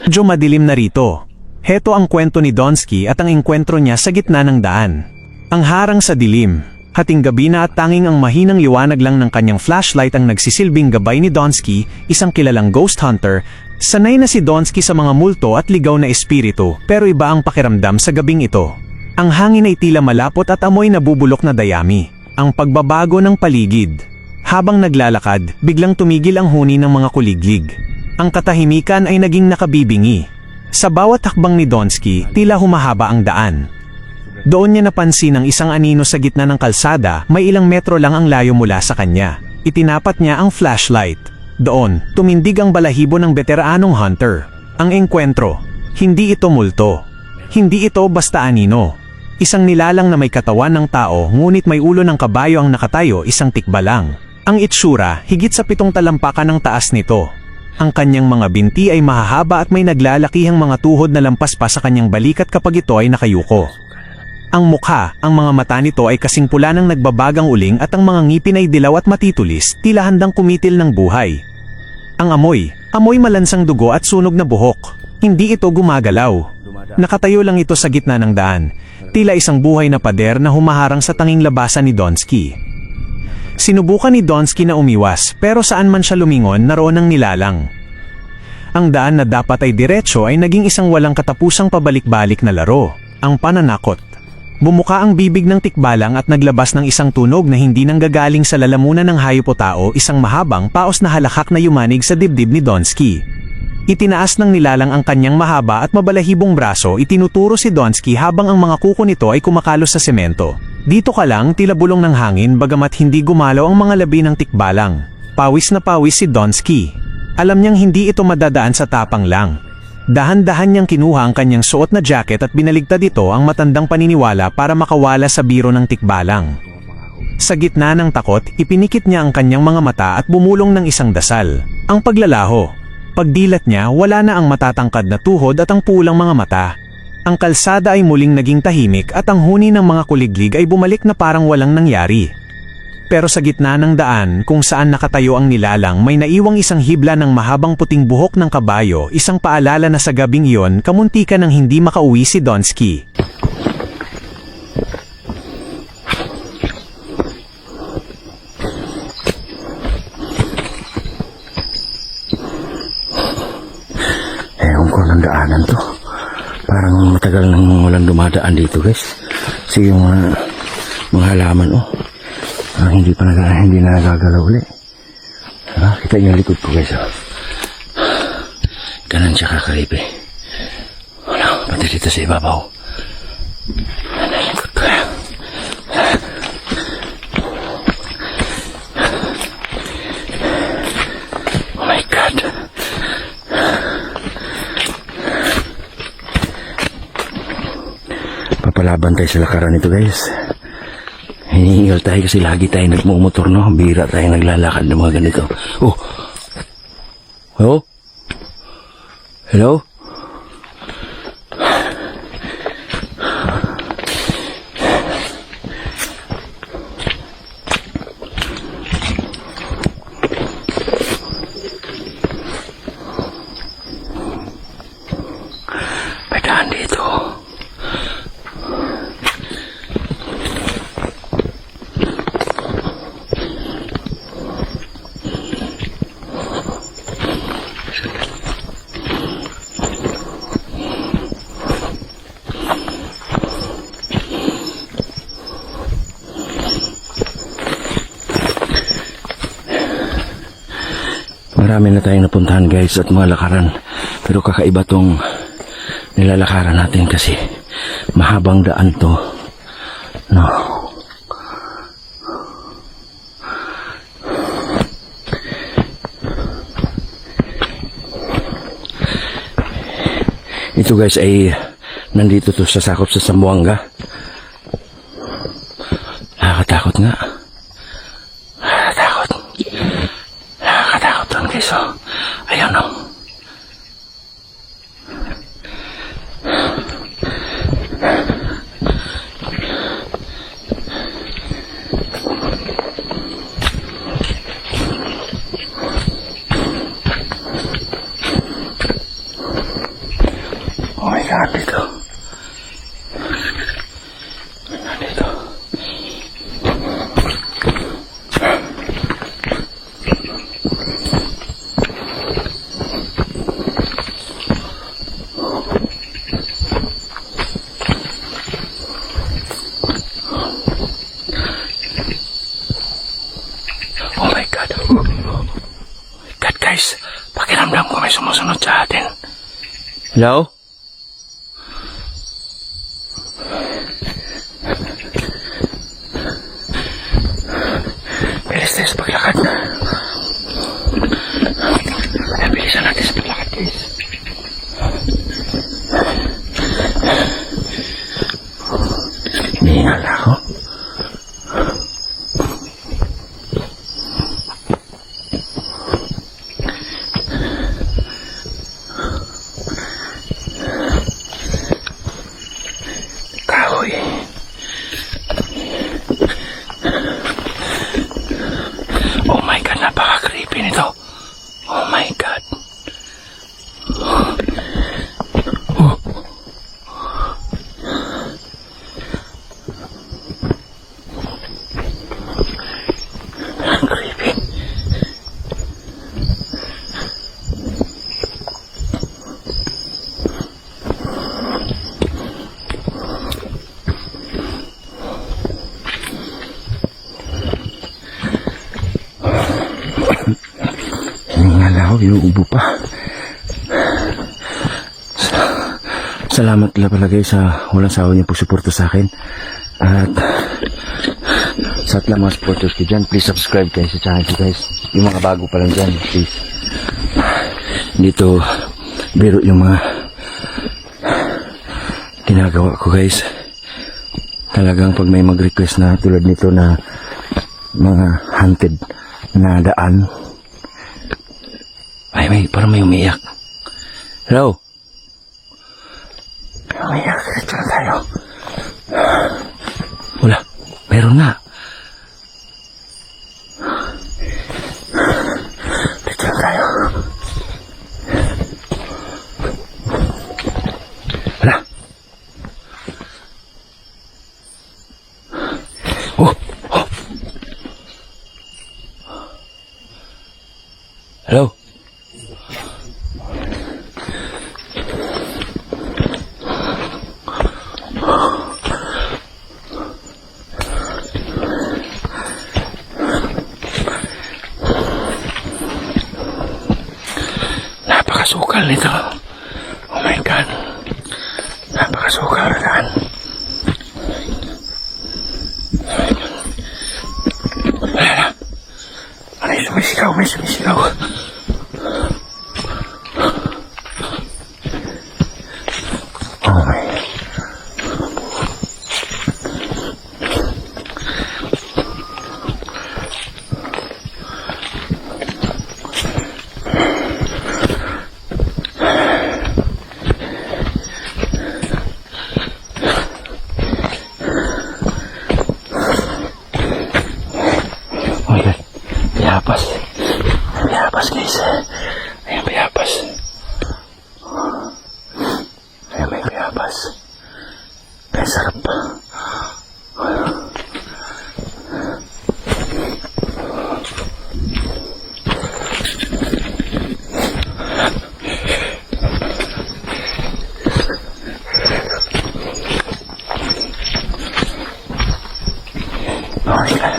Medyo madilim na rito. Heto ang kwento ni Donsky at ang engkwentro niya sa gitna ng daan. Ang harang sa dilim. Hating gabi na at tanging ang mahinang liwanag lang ng kanyang flashlight ang nagsisilbing gabay ni Donsky, isang kilalang ghost hunter. Sanay na si Donsky sa mga multo at ligaw na espiritu, pero iba ang pakiramdam sa gabing ito. Ang hangin ay tila malapot at amoy nabubulok na dayami. Ang pagbabago ng paligid. Habang naglalakad, biglang tumigil ang huni ng mga kuliglig. Ang katahimikan ay naging nakabibingi. Sa bawat hakbang ni Donsky, tila humahaba ang daan. Doon niya napansin ang isang anino sa gitna ng kalsada, may ilang metro lang ang layo mula sa kanya. Itinapat niya ang flashlight. Doon, tumindig ang balahibo ng veteranong hunter. Ang engkwentro. Hindi ito multo. Hindi ito basta anino. Isang nilalang na may katawan ng tao, ngunit may ulo ng kabayo ang nakatayo, isang tikbalang. Ang itsura, higit sa 7 talampakan ng taas nito. Ang kanyang mga binti ay mahahaba at may naglalakihang mga tuhod na lampas pa sa kanyang balikat kapag ito ay nakayuko. Ang mukha, ang mga mata nito ay kasing pula ng nagbabagang uling at ang mga ngipin ay dilaw at matitulis, tila handang kumitil ng buhay. Ang amoy malansang dugo at sunog na buhok. Hindi ito gumagalaw. Nakatayo lang ito sa gitna ng daan, tila isang buhay na pader na humaharang sa tanging labasan ni Donsky. Sinubukan ni Donsky na umiwas, pero saan man siya lumingon, naroon ang nilalang. Ang daan na dapat ay diretso ay naging isang walang katapusang pabalik-balik na laro, ang pananakot. Bumuka ang bibig ng tikbalang at naglabas ng isang tunog na hindi nanggagaling sa lalamunan ng hayop o tao, isang mahabang paos na halakhak na yumanig sa dibdib ni Donsky. Itinaas ng nilalang ang kanyang mahaba at mabalahibong braso, itinuturo si Donsky habang ang mga kuko nito ay kumakalos sa semento. Dito ka lang, tila bulong ng hangin bagamat hindi gumalaw ang mga labi ng tikbalang. Pawis na pawis si Donsky. Alam niyang hindi ito madadaan sa tapang lang. Dahan-dahan niyang kinuha ang kanyang suot na jacket at binaligtad ito ang matandang paniniwala para makawala sa biro ng tikbalang. Sa gitna ng takot, ipinikit niya ang kanyang mga mata at bumulong ng isang dasal. Ang paglalaho. Pagdilat niya, wala na ang matatangkad na tuhod at ang pulang mga mata. Ang kalsada ay muling naging tahimik at ang huni ng mga kuliglig ay bumalik na parang walang nangyari. Pero sa gitna ng daan kung saan nakatayo ang nilalang, may naiwang isang hibla ng mahabang puting buhok ng kabayo, isang paalala na sa gabing iyon kamuntikan ng hindi makauwi si Donsky. Ewan ko ng daanan to. Parang matagal nang walang dumadaan dito, guys. Kasi yung mga halaman, hindi na nagagalaw ulit. Kita niyo yung likod ko, guys. Ganon siya kakaribe. Wala, pati dito sa ibabaw. Ano yung likod ko? Oh my God. Papalaban tayo sa lakaran nito, guys. Hinihingal tayo kasi lagi tayo nagmumotor, no? Bira tayo naglalakad ng mga ganito. Oh! Hello? Hello? May daan dito. Marami na tayong napuntahan, guys, at mga lakaran. Pero kakaiba tong nilalakaran natin kasi mahabang daan to. No. Ito, guys, ay nandito to sa sakop sa Zamboanga. Nakakatakot nga. Nakakatakot lang, guys. Ayan, dito. Oh my God. Oh my God, guys. Pakiramdam ko may sumusunod sa atin. Hello? Bilis tayo sa paglakad. Bilisan natin sa paglakad, guys. Hinihingal na ako. Kahoy. Oh my God, napaka-creepy nito. Oh my God. Oh. Ang creepy. Hiningal ako, inuubo pa. Salamat pala guys sa walang sawa niyo pagsuporta sa akin. At sa lahat ng mga supporters ko dyan, please subscribe kayo sa channel ko guys. Yung mga bago pa lang dyan, please. Dito, biro yung mga ginagawa ko guys. Talagang pag may mag-request na tulad nito na mga haunted na daan, ay parang may umiyak. Hello? Umiyak, dito na tayo. Wala, meron nga. Dito na tayo. Wala. Oh, oh. Hello? Napakasukal nito. Oh my God. Napakasukal na daan. Wala na. May sumisigaw, may sumisigaw. Oh my. Oh my God. Biyapas. Biyapas guys. Ayan biyapas. Ayan may biyapas. Kaya sarap. Oh my God.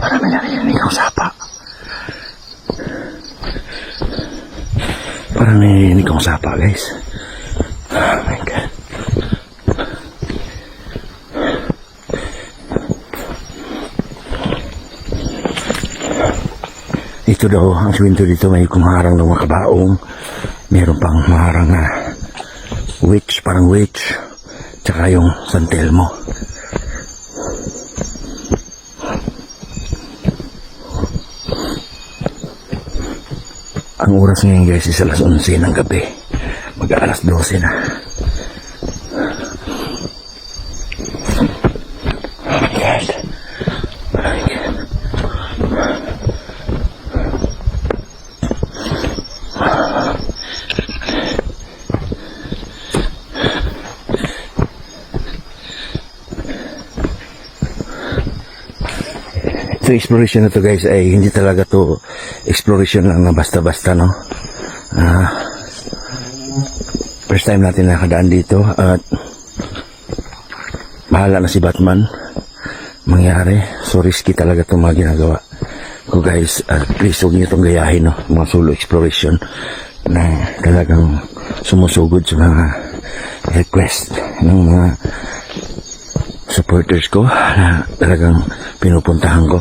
Parang may narinig akong sapa. Parang narinig akong sapa, guys. Oh my God. Dito daw, ang swinto dito may kumaharang ng mga kabaong. Meron pang maharang na witch, parang witch. Tsaka yung San Telmo. Ang oras ngayon guys is alas 11 ng gabi. Mag-aalas 12 na. Oh my God. Oh my God. Ito exploration na to guys ay hindi talaga to exploration lang na basta-basta, no. First time natin nakadaan dito at bahala na si Batman mangyari. So risky talaga itong mga ginagawa ko guys. At please huwag niyo itong gayahin, no, mga solo exploration na talagang sumusugod sa mga request ng mga supporters ko na talagang pinupuntahan ko.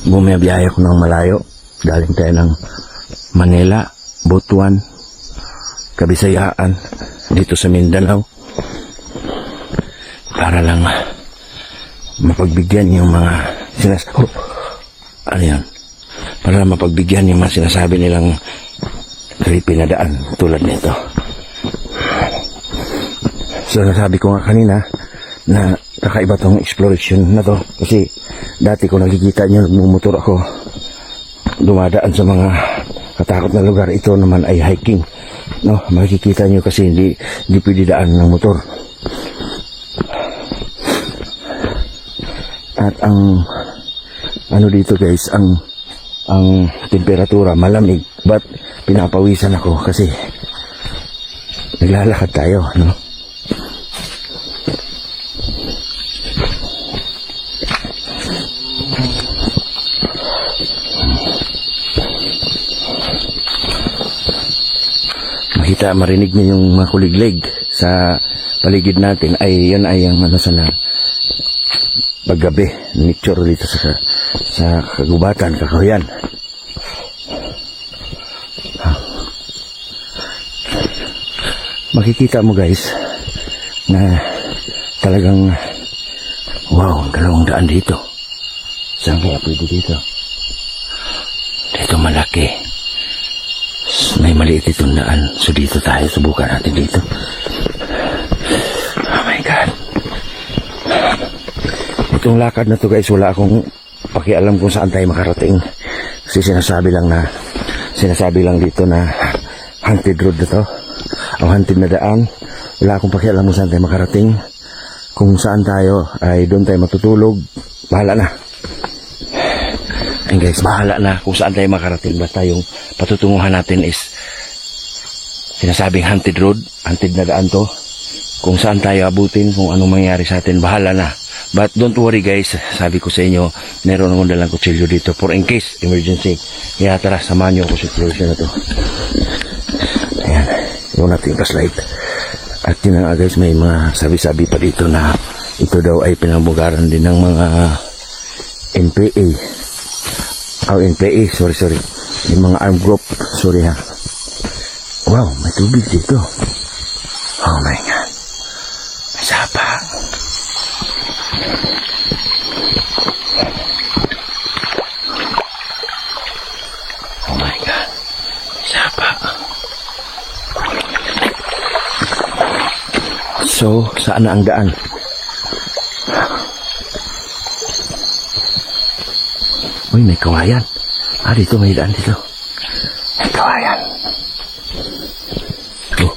Bumiyabiyahe ko ng malayo. Galing tayo ng Manila, Butuan, Kabisayaan, dito sa Mindanao. Para lang mapagbigyan yung mga ano yan? Para mapagbigyan yung mga sinasabi nilang creepy na daan tulad nito. So nasabi ko nga kanina na kakaiba tong exploration na to kasi dati ko nakikita nyo nagmumotor ako dumadaan sa mga katakot na lugar. Ito naman ay hiking, no, makikita nyo kasi hindi pwede daan ng motor. At ang ano dito guys, ang temperatura malamig but pinapawisan ako kasi naglalakad tayo, no. Makita, marinig niyo yung mga kuliglig sa paligid natin. Ay, yan ay ang ano sana paggabi, nature dito sa kagubatan, kakahuyan. Makikita mo guys na talagang wow, 200 dito. Saan kaya pwede dito? Dito malaki. May maliit itong daan. So dito tayo, subukan natin dito. Oh my God. Itong lakad na to guys, wala akong pakialam kung saan tayo makarating. Kasi sinasabi lang dito na haunted road na to. Ang haunted na daan. Wala akong pakialam kung saan tayo makarating. Kung saan tayo ay doon tayo matutulog. Bahala na. And guys, bahala na kung saan tayo makarating. Basta yung patutunguhan natin is sinasabing haunted road, haunted na daan to. Kung saan tayo abutin, kung anong mangyari sa atin, bahala na. But don't worry guys, sabi ko sa inyo, meron akong dalang kutsilyo dito for in case emergency. Kaya tara, samahan nyo ako sa exploration na to. Ayan, yung natin yung flashlight. At yun nga guys, may mga sabi-sabi pa dito na ito daw ay pinambugaran din ng mga NPA. NPA, sorry. Yung mga armed group, sorry ha. Wow, may tubig dito. Oh my God. May sapa. Oh my God. May sapa. So, saan na ang daan? Uy, may kawayan. Dito may daan dito. May kawayan. Oh.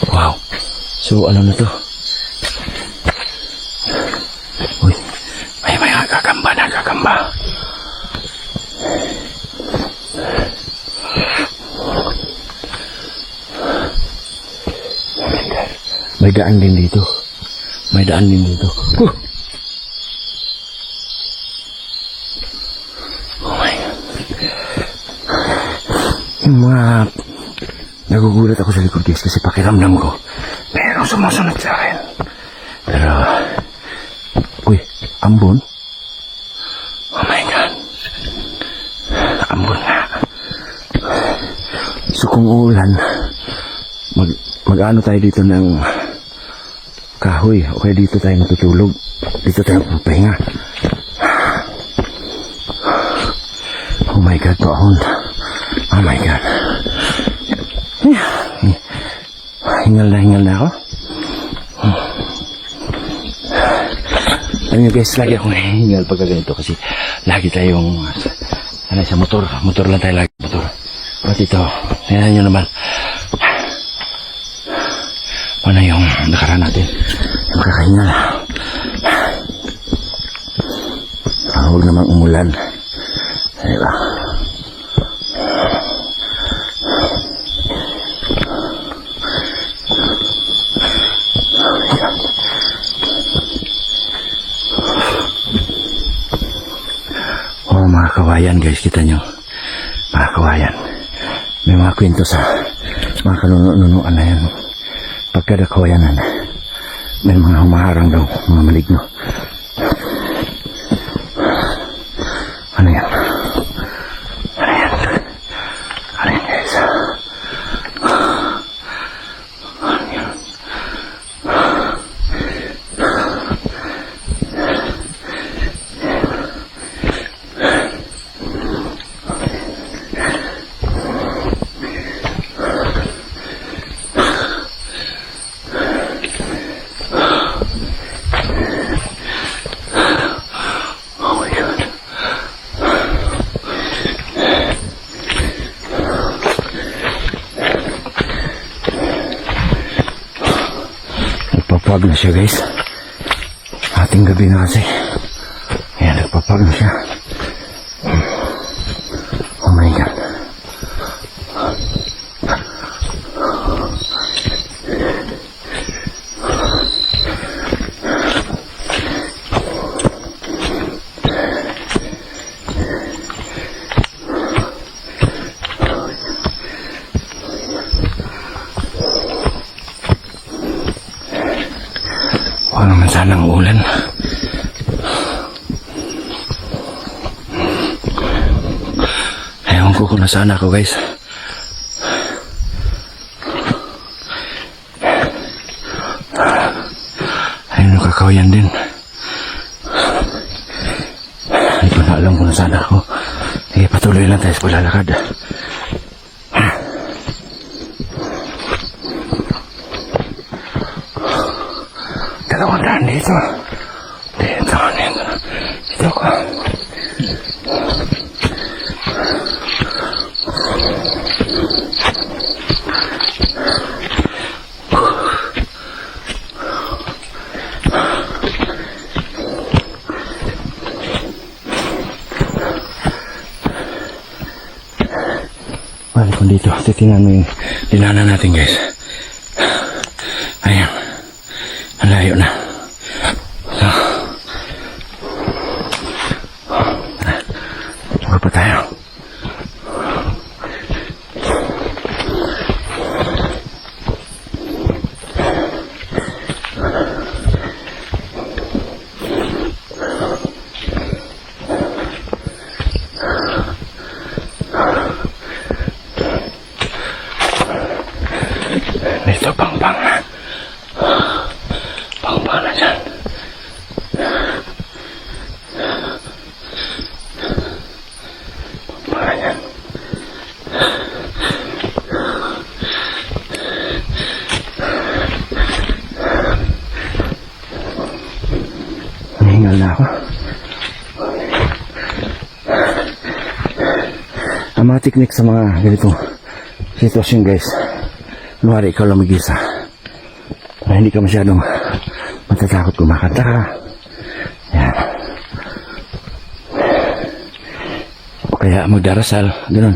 Wow. So, ano na to? Uy, may kakamba na kakamba. May daan din dito. May daan din dito. Oh my God. Yung mga nagugulat ako sa likod guys kasi pakiramdam ko merong sumusunod sa akin. Pero uy, ambon. Oh my God. Ambon nga. So kung uulan, mag-ano tayo dito ng kahoy. O kaya dito tayo matutulog. Dito tayo papahinga. Oh my God, Paon. Oh my God. Hingal na ako. Alam nyo guys, lagi akong hingal pagka ganito kasi lagi tayong sa motor lang tayo lagi, motor. At ito, tingnan nyo naman. Ano yung nakaraan natin? Yung kakahingal. Huwag naman umulan. Diba? Oh, mga kawayan guys, kita nyo. Mga kawayan. May mga kwento sa mga kanunuan na yan. Pagkada kawayanan, may mga humaharang daw, mga maligno. Ano yan? Ano yan? Ano yan guys? Ano yan? Nagpapag na siya guys. Ating gabi na kasi. Ayan, nagpapag na siya. Oh my God. Wala naman sanang ulan. Ewan ko kung nasaan ako guys. Ayun, nakakawayan din. Hindi ko na alam kung nasaan ako. Sige, patuloy lang tayo sa paglalakad. Dalawang daan dito. Dito ako. Balik ko dito. Titingnan mo yung dinaanan natin guys. Ayan. Ang layo na. Baba pa tayo. Dito, pang-pang na. Pang-pang na dyan. Pang-pang na dyan. Nahingal na ako. Ang mga teknik sa mga ganitong sitwasyon guys. Kunwari ikaw lang mag-isa. Para hindi ka masyadong matatakot kumakanta ka. Yan. O kaya magdarasal. Ganun.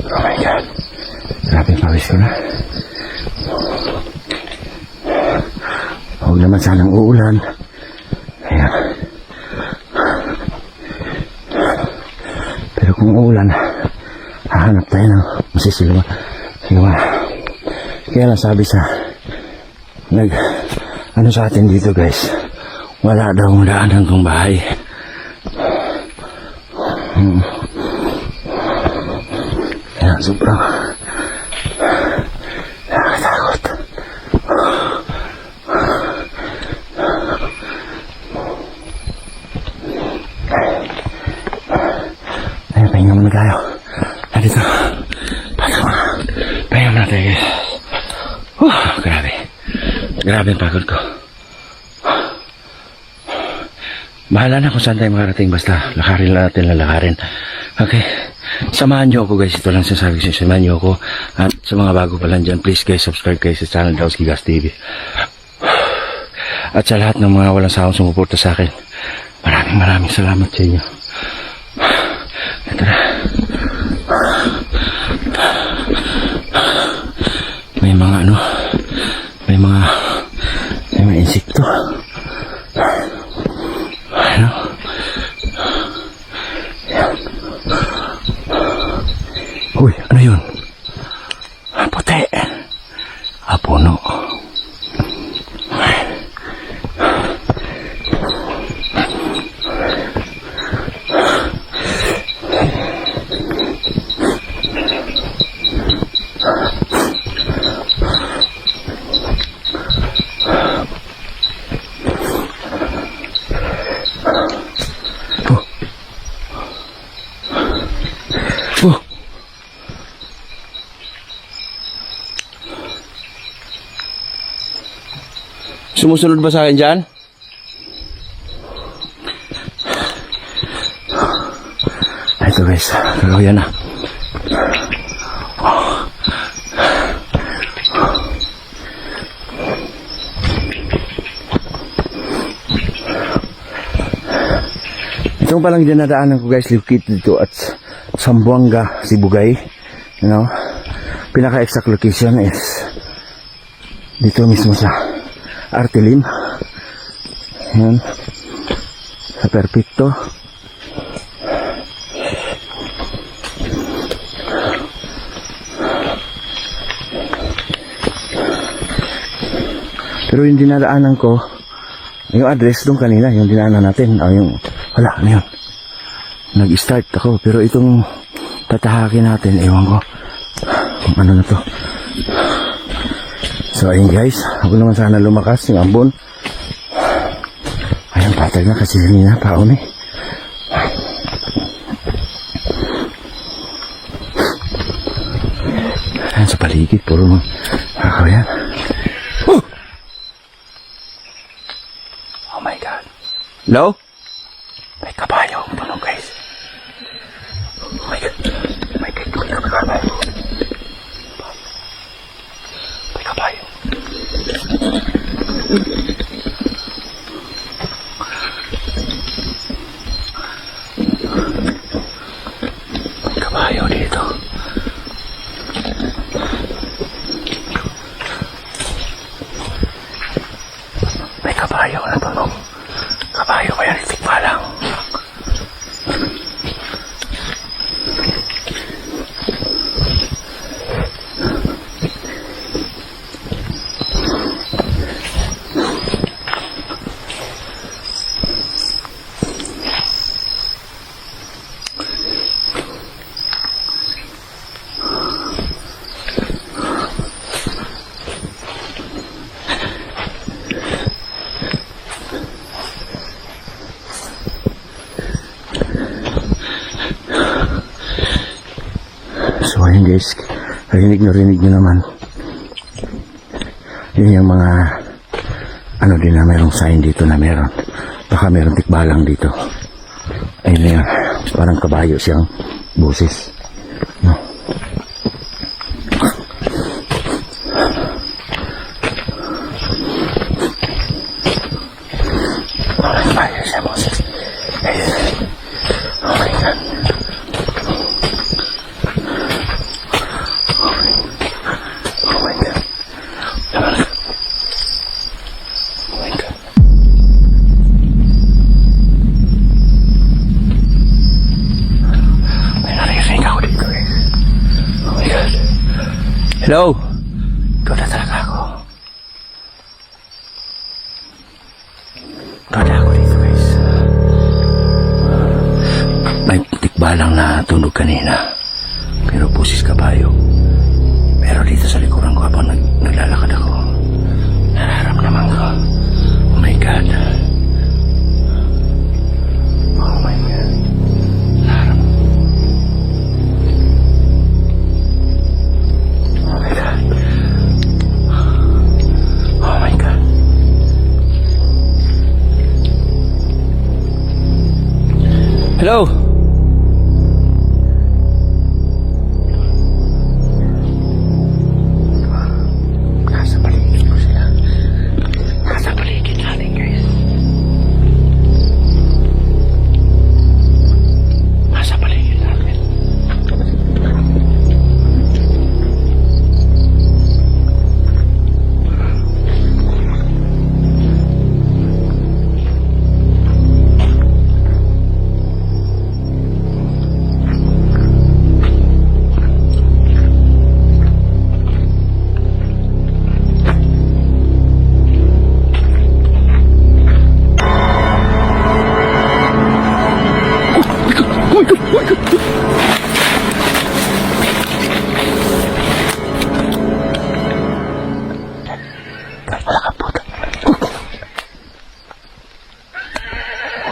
Oh my God. Grabe yung pawis ko na. Huwag naman sanang uulan. Ayan. Pero kung uulan, hahanap tayo ng masisilawa. Kaya lang sabi sa ano sa atin dito guys, wala daw daanan kong bahay. Kaya sobrang tayo. Dito. Pasok na. Pahinga muna tayo guys. Grabe. Grabe ang pagod ko. Bahala na kung saan tayo makarating. Basta lakarin lang natin, lalakarin. Okay. Samahan niyo ako guys. Ito lang sinasabi ko. Samahan niyo ako. At sa mga bago pa lang dyan, please guys, subscribe kayo sa channel Dawski Gas TV. At sa lahat ng mga walang sawang sumuporta sa akin, maraming salamat sa inyo. Ito na. May mga may mga insekto. Ano? Yan. Uy, ano yun? Puti. Puno. Sumusunod ba sa akin dyan? Ito guys, yan na. Ito palang dinadaanan ko guys, Liukit dito at Zamboanga, Sibugay. You know, pinaka-exact location is dito mismo sa Artilim. Yan. Sa Perfecto. Pero yung dinadaanan ko, yung address doon kanina, yung dinaanan natin, yung, wala, ano yun? Nag-start ako, pero itong tatahakin natin, ewan ko, kung ano na to. So ayun guys, ako naman sana lumakas yung ambon. Ayun, patag na kasi kanina, paon eh. Ayan sa paligid, puro mga yan. Oh my God. Hello? May kabayo ang puno guys. Oh my God. May kabayo. May kabayo. Kabayo dito. May kabayo na tunog. Kabayo kaya nitik pa lang. So ayun guys, rinig nyo naman. Yun yung mga ano din na merong sign dito na meron. Baka merong tikbalang dito. Ayun na yan, parang kabayo siyang boses. No? Parang kabayo siyang boses. Ayun. Oh my God. Hello? Ikaw na talaga ako. Ikaw na ako dito guys. May tikbalang na tunog kanina. Pero pusis kabayo. Pero dito sa likuran ko habang naglalakad ako, nararamdaman ko. Oh my God. Oh my God. Hello? Nasa paligid ko sila. Nasa paligid natin, guys. Nasa paligid natin.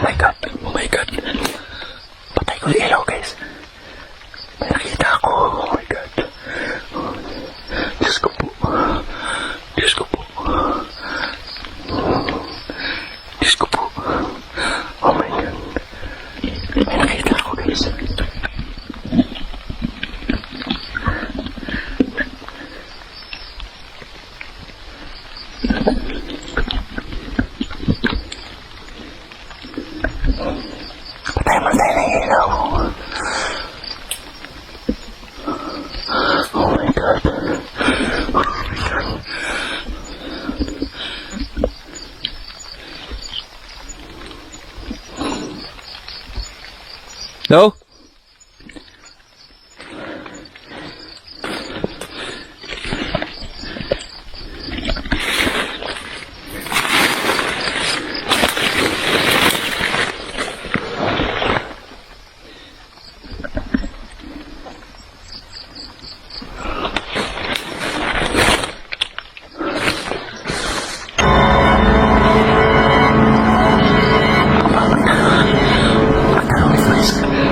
Oh my God. Oh my God. Patay ko yung ilaw, guys. May nakita ako. Oh my God. Diyos ko po. Diyos ko po. Diyos ko po. Oh my God. May nakita ako, guys. Patay ng ilaw. Oh my God. Oh my God. Hello?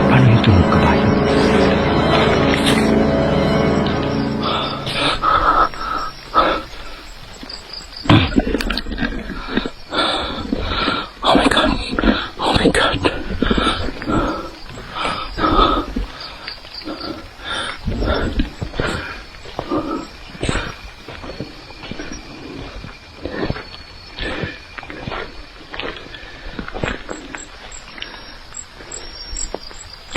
Paano yung tunog kabayo? Oh my God. Oh my God.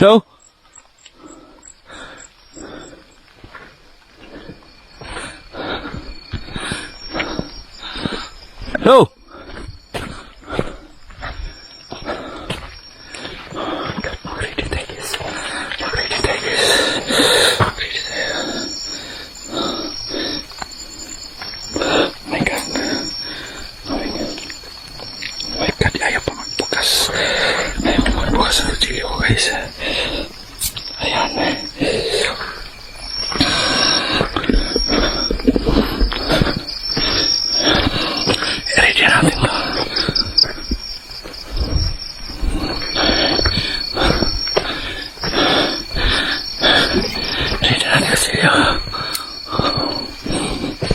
Hello? Hello? God, mag-ready tayo, guys. Mag-ready tayo, guys. Mag-ready tayo. Oh my God. Oh my God. Oh my God, ayaw pa magbukas. Ayaw pa magbukas ang kutsilyo ko, guys. Ayan. I-ready natin to. I-ready natin kasi yun.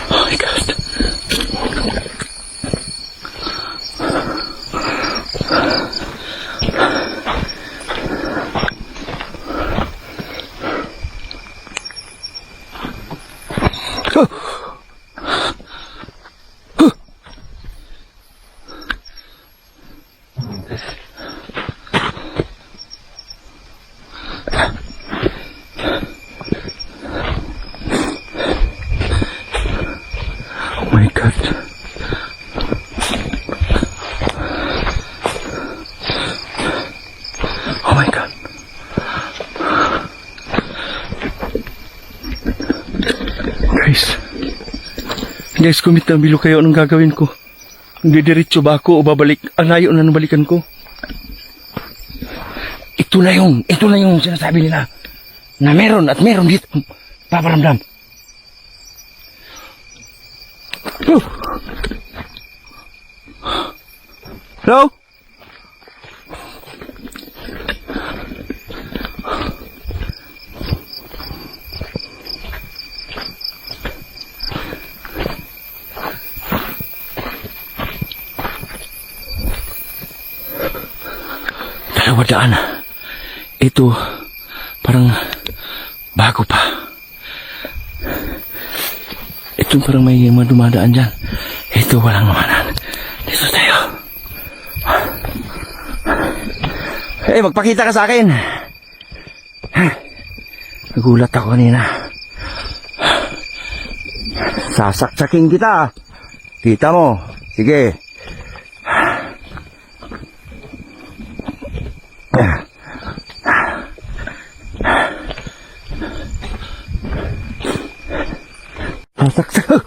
Oh my God. Oh my God. Oh my God. Guys, kumitabilo kayo anong gagawin ko. Hindi diretso ba ako o babalik? Ang layo na nabalikan ko. Ito na yung sinasabi nila. Na meron at meron dito. Paparamdam. Hello? Dalawa daan. ito, parang bago pa. Ito parang may mga dumadaan dyan. Ito, walang naman. Dito tayo. Eh, magpakita ka sa akin. Nagulat ako kanina. Sasaksakin kita. Kita mo. Sige. Sasaksak.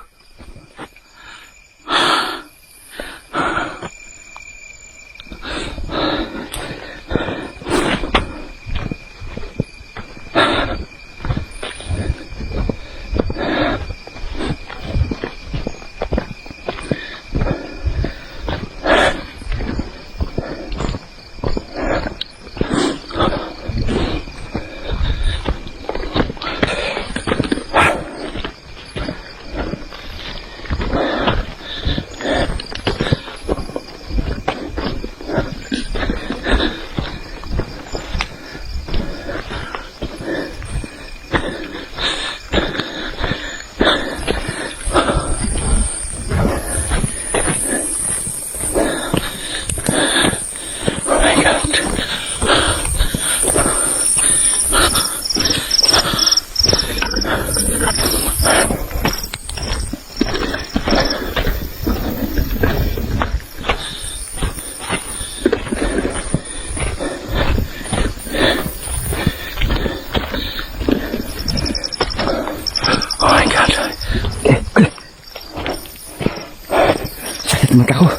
Mata ko.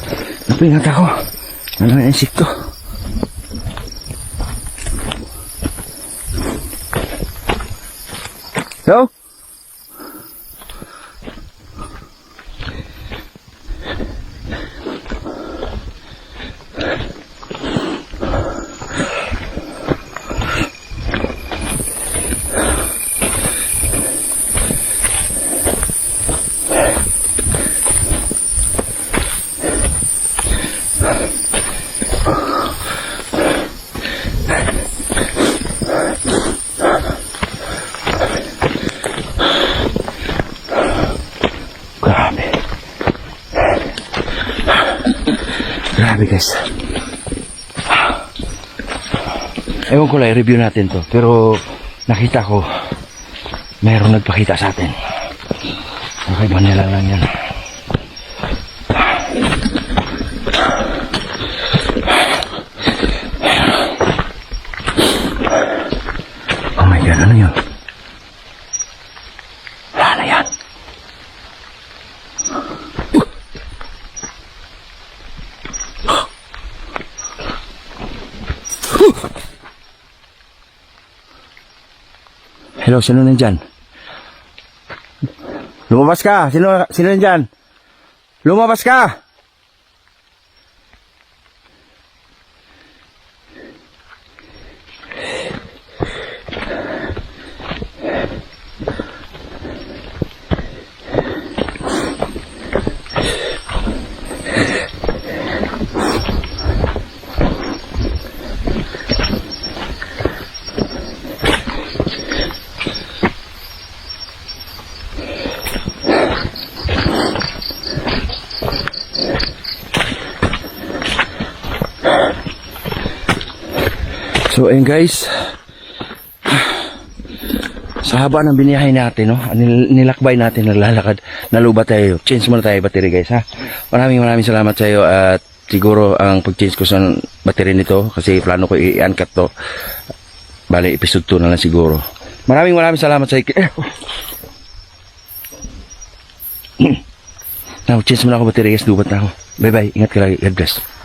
Napingat ako. Ano na insekto? Hello? Grabe guys. Ewan ko lang, i-review natin to. Pero nakita ko, mayroong nagpakita sa atin. Okay ba nila lang yan? Oh my God, ano yun? Wala na yan. Hello, sino nandyan? Lumabas ka! Sino nandyan? Lumabas ka! So ayun guys, sa haba ng biniyahe natin, no, nilakbay natin, naglalakad, naluba tayo, change muna tayo battery guys ha. Maraming salamat sa iyo at siguro ang pag-change ko sa battery nito kasi plano ko i-uncut to. Bale episode 2 na lang siguro. Maraming salamat sa iyo. Now change muna ako battery guys, lubat na ako. Bye bye, ingat ka lagi, God bless.